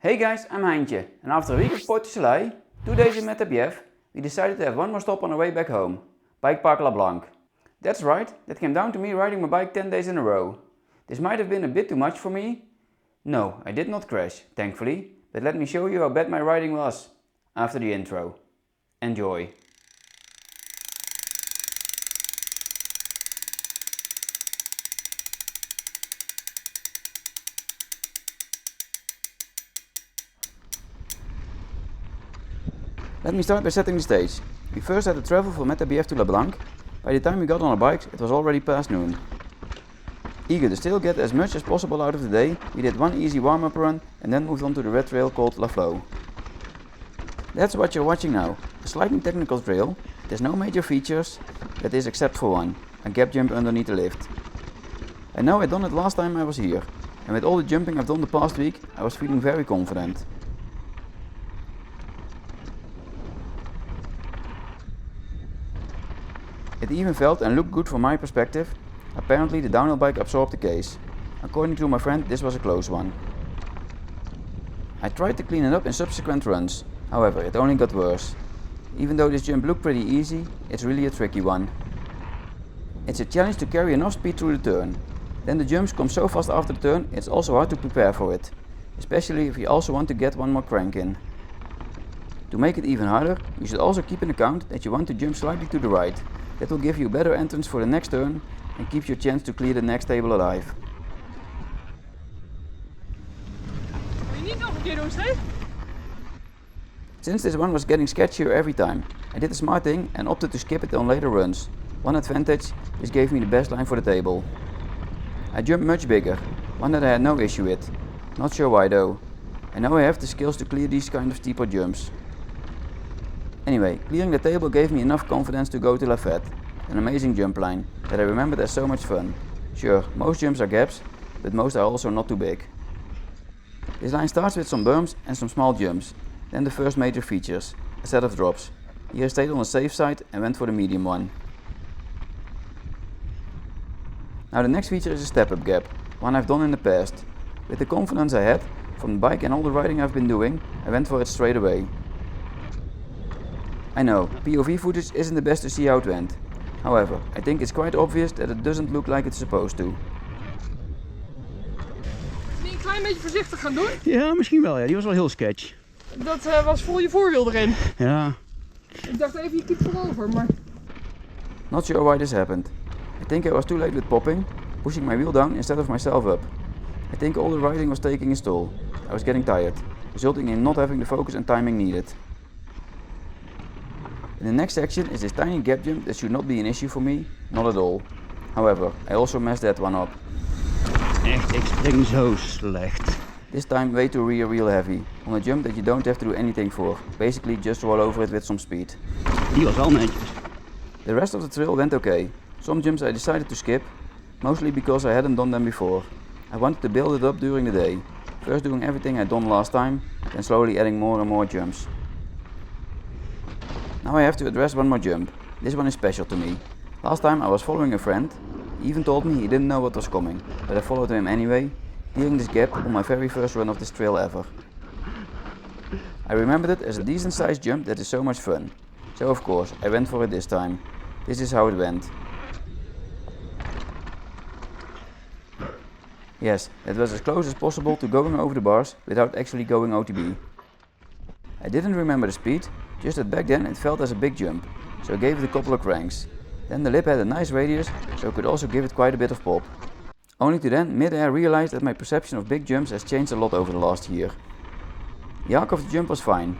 Hey guys, I'm Heintje, and after a week of Portes du Soleil, 2 days in Metabief, we decided to have one more stop on our way back home, Bikepark Lac Blanc. That's right, that came down to me riding my bike 10 days in a row. This might have been a bit too much for me. No, I did not crash, thankfully, but let me show you how bad my riding was after the intro. Enjoy. Let me start by setting the stage. We first had to travel from Metabief to Lac Blanc. By the time we got on our bikes, it was already past noon. Eager to still get as much as possible out of the day, we did one easy warm-up run and then moved on to the red trail called La Flow. That's what you're watching now, a slightly technical trail. There's no major features, that is except for one, a gap jump underneath the lift. I know I'd done it last time I was here, and with all the jumping I've done the past week, I was feeling very confident. It even felt and looked good from my perspective. Apparently the downhill bike absorbed the case. According to my friend, this was a close one. I tried to clean it up in subsequent runs, however it only got worse. Even though this jump looked pretty easy, it's really a tricky one. It's a challenge to carry enough speed through the turn. Then the jumps come so fast after the turn, it's also hard to prepare for it. Especially if you also want to get one more crank in. To make it even harder, you should also keep in account that you want to jump slightly to the right. That will give you a better entrance for the next turn and keeps your chance to clear the next table alive. Wil je niet nog een keer doen, Stef? Since this one was getting sketchier every time, I did a smart thing and opted to skip it on later runs. One advantage, this gave me the best line for the table. I jumped much bigger, one that I had no issue with. Not sure why though. I know I have the skills to clear these kind of steeper jumps. Anyway, clearing the table gave me enough confidence to go to La Fête, an amazing jump line that I remembered as so much fun. Sure, most jumps are gaps, but most are also not too big. This line starts with some berms and some small jumps, then the first major features, a set of drops. Here I stayed on the safe side and went for the medium one. Now the next feature is a step-up gap, one I've done in the past. With the confidence I had from the bike and all the riding I've been doing, I went for it straight away. I know, POV footage isn't the best to see how it went. However, I think it's quite obvious that it doesn't look like it's supposed to. Moet je een klein beetje voorzichtig gaan doen? Ja, misschien wel. Ja. Die was wel heel sketch. Dat was vol je voorwiel erin. Ja. Ik dacht even je kiep voorover, maar... Not sure why this happened. I think I was too late with popping, pushing my wheel down instead of myself up. I think all the riding was taking its toll. I was getting tired, resulting in not having the focus and timing needed. In the next section is this tiny gap jump that should not be an issue for me, not at all. However, I also messed that one up. Echt, ik spring zo slecht. This time way too rear wheel heavy, on a jump that you don't have to do anything for, basically just roll over it with some speed. Die was wel netjes. The rest of the trail went okay. Some jumps I decided to skip, mostly because I hadn't done them before. I wanted to build it up during the day, first doing everything I'd done last time, then slowly adding more and more jumps. Now I have to address one more jump. This one is special to me. Last time I was following a friend. He even told me he didn't know what was coming, but I followed him anyway, clearing this gap on my very first run of this trail ever. I remembered it as a decent sized jump that is so much fun. So of course I went for it this time. This is how it went. Yes, it was as close as possible to going over the bars without actually going OTB. I didn't remember the speed, just that back then it felt as a big jump, so I gave it a couple of cranks. Then the lip had a nice radius, so I could also give it quite a bit of pop. Only to then mid-air realize that my perception of big jumps has changed a lot over the last year. The arc of the jump was fine,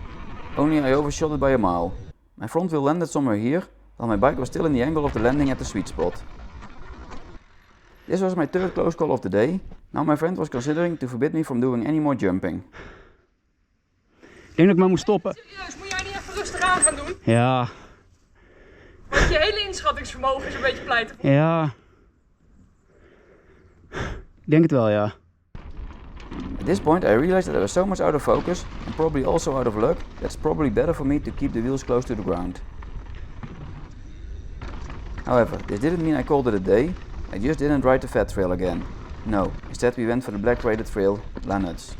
only I overshot it by a mile. My front wheel landed somewhere here, while my bike was still in the angle of the landing at the sweet spot. This was my third close call of the day. Now my friend was considering to forbid me from doing any more jumping. Ik denk dat ik maar moet stoppen. Serieus, moet jij niet even rustig aan gaan doen? Ja. Want je hele inschattingsvermogen is een beetje pleitig. Ja. Ik denk het wel, ja. At this point I realized that I was so much out of focus, and probably also out of luck, that it's probably better for me to keep the wheels close to the ground. However, this didn't mean I called it a day. I just didn't ride the fat trail again. No, instead we went for the black rated trail, La Nuts.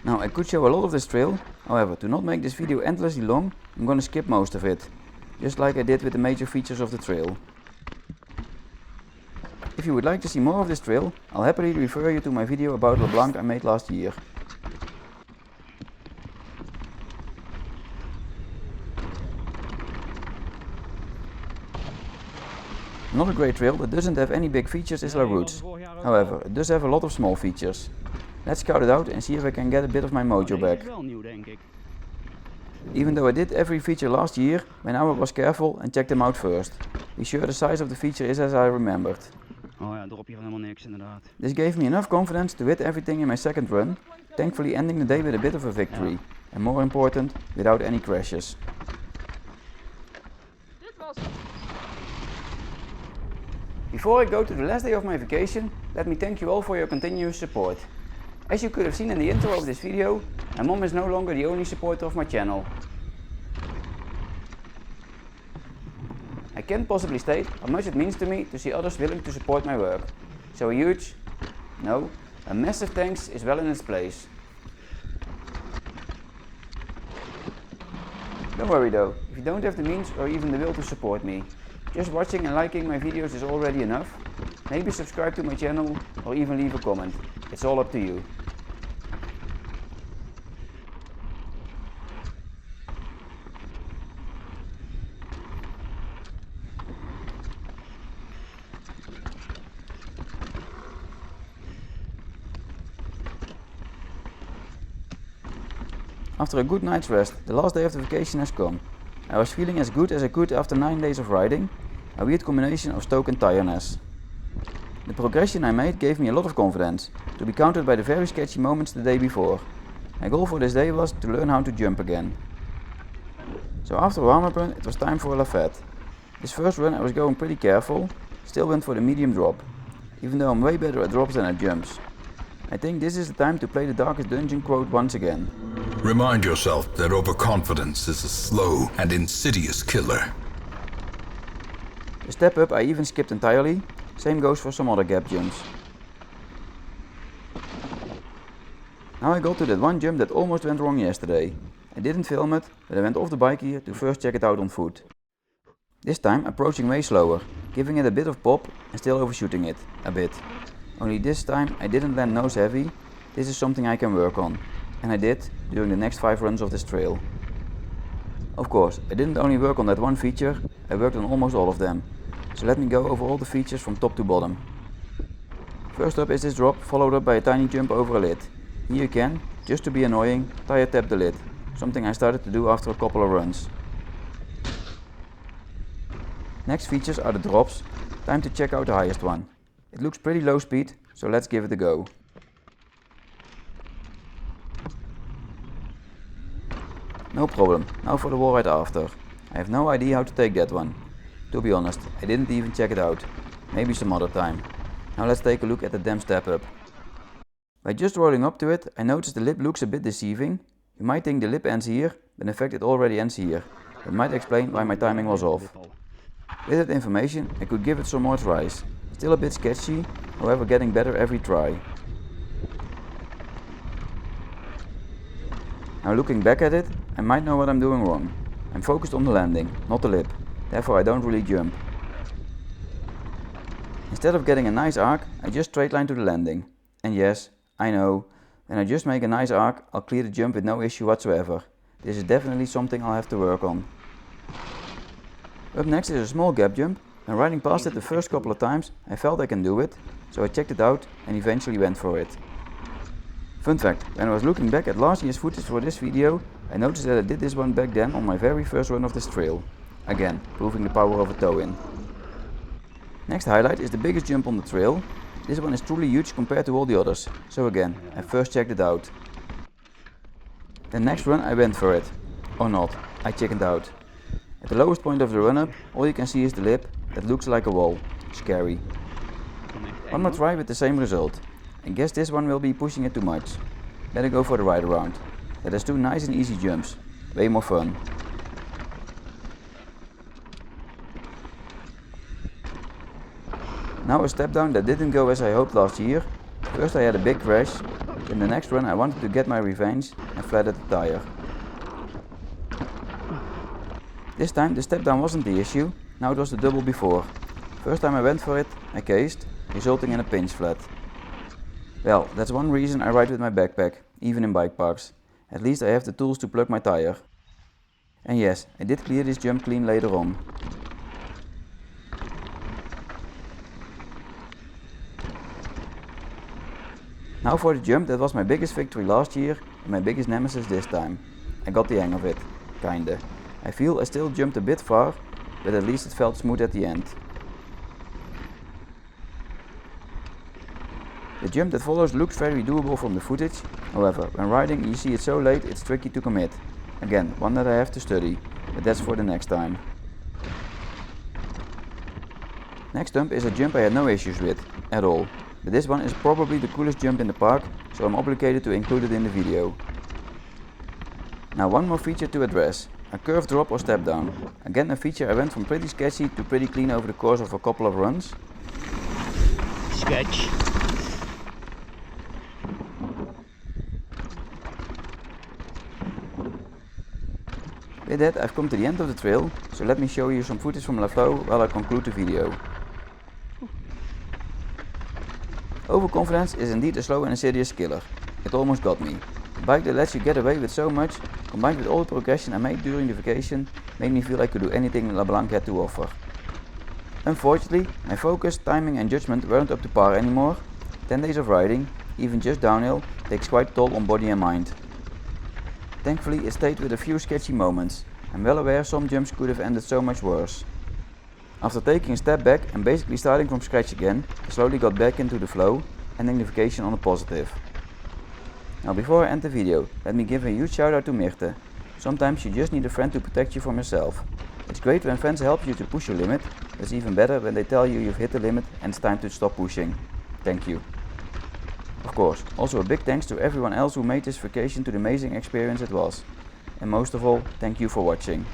Now I could show a lot of this trail, however to not make this video endlessly long, I'm gonna skip most of it, just like I did with the major features of the trail. If you would like to see more of this trail, I'll happily refer you to my video about Lac Blanc I made last year. Another great trail that doesn't have any big features is La Route. However, it does have a lot of small features. Let's scout it out and see if I can get a bit of my mojo back. Even though I did every feature last year, by now I was careful and checked them out first. Be sure the size of the feature is as I remembered. Oh ja, erop hier van helemaal niks inderdaad. This gave me enough confidence to hit everything in my second run, thankfully ending the day with a bit of a victory. And more important, without any crashes. Before I go to the last day of my vacation, let me thank you all for your continuous support. As you could have seen in the intro of this video, my mom is no longer the only supporter of my channel. I can't possibly state how much it means to me to see others willing to support my work. So a huge, no, a massive thanks is well in its place. Don't worry though, if you don't have the means or even the will to support me. Just watching and liking my videos is already enough. Maybe subscribe to my channel or even leave a comment. It's all up to you. After a good night's rest, the last day of the vacation has come. I was feeling as good as I could after 9 days of riding, a weird combination of stoke and tiredness. The progression I made gave me a lot of confidence, to be countered by the very sketchy moments the day before. My goal for this day was to learn how to jump again. So after a warm-up run it was time for a lafette. This first run I was going pretty careful, still went for the medium drop, even though I'm way better at drops than at jumps. I think this is the time to play the Darkest Dungeon quote once again. Remind yourself that overconfidence is a slow and insidious killer. The step up I even skipped entirely, same goes for some other gap jumps. Now I got to that one jump that almost went wrong yesterday. I didn't film it, but I went off the bike here to first check it out on foot. This time approaching way slower, giving it a bit of pop and still overshooting it, a bit. Only this time I didn't land nose heavy, this is something I can work on. And I did during the next 5 runs of this trail. Of course, I didn't only work on that one feature, I worked on almost all of them. So let me go over all the features from top to bottom. First up is this drop, followed up by a tiny jump over a lid. Here you can, just to be annoying, tire tap the lid, something I started to do after a couple of runs. Next features are the drops, time to check out the highest one. It looks pretty low speed, so let's give it a go. No problem, now for the wall right after. I have no idea how to take that one. To be honest, I didn't even check it out. Maybe some other time. Now let's take a look at the damn step up. By just rolling up to it, I noticed the lip looks a bit deceiving. You might think the lip ends here, but in fact it already ends here. That might explain why my timing was off. With that information, I could give it some more tries. Still a bit sketchy, however getting better every try. Now looking back at it, I might know what I'm doing wrong. I'm focused on the landing, not the lip, therefore I don't really jump. Instead of getting a nice arc, I just straight line to the landing. And yes, I know, when I just make a nice arc, I'll clear the jump with no issue whatsoever. This is definitely something I'll have to work on. Up next is a small gap jump, and riding past it the first couple of times I felt I can do it, so I checked it out and eventually went for it. Fun fact, when I was looking back at last year's footage for this video, I noticed that I did this one back then on my very first run of this trail. Again, proving the power of a toe-in. Next highlight is the biggest jump on the trail. This one is truly huge compared to all the others, so again, I first checked it out. The next run I went for it. Or not, I chickened out. At the lowest point of the run-up, all you can see is the lip, that looks like a wall. Scary. One more try with the same result. I guess this one will be pushing it too much. Better go for the ride around. That has 2 nice and easy jumps. Way more fun. Now a step down that didn't go as I hoped last year. First I had a big crash, In the next run I wanted to get my revenge and flattened the tire. This time the step down wasn't the issue, now it was the double before. First time I went for it, I cased, resulting in a pinch flat. Well, that's one reason I ride with my backpack, even in bike parks. At least I have the tools to plug my tire. And yes, I did clear this jump clean later on. Now for the jump that was my biggest victory last year and my biggest nemesis this time. I got the hang of it, kinda. I feel I still jumped a bit far, but at least it felt smooth at the end. The jump that follows looks very doable from the footage, however when riding you see it so late it's tricky to commit. Again, one that I have to study, but that's for the next time. Next jump is a jump I had no issues with, at all. But this one is probably the coolest jump in the park, so I'm obligated to include it in the video. Now one more feature to address, a curve drop or step down. Again a feature I went from pretty sketchy to pretty clean over the course of a couple of runs. Sketch. With that I've come to the end of the trail, so let me show you some footage from La Flo while I conclude the video. Overconfidence is indeed a slow and insidious killer. It almost got me. A bike that lets you get away with so much, combined with all the progression I made during the vacation, made me feel I could do anything La Blanc had to offer. Unfortunately, my focus, timing and judgment weren't up to par anymore. 10 days of riding, even just downhill, takes quite a toll on body and mind. Thankfully it stayed with a few sketchy moments. I'm well aware some jumps could have ended so much worse. After taking a step back and basically starting from scratch again, I slowly got back into the flow, ending the vacation on a positive. Now before I end the video, let me give a huge shout out to Mirte. Sometimes you just need a friend to protect you from yourself. It's great when friends help you to push your limit, but it's even better when they tell you you've hit the limit and it's time to stop pushing. Thank you. Of course, also a big thanks to everyone else who made this vacation to the amazing experience it was. And most of all, thank you for watching.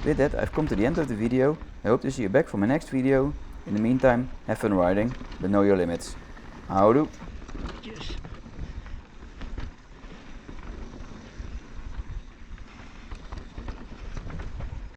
With that, I've come to the end of the video. I hope to see you back for my next video. In the meantime, have fun riding, but know your limits. Houdoe! Yes.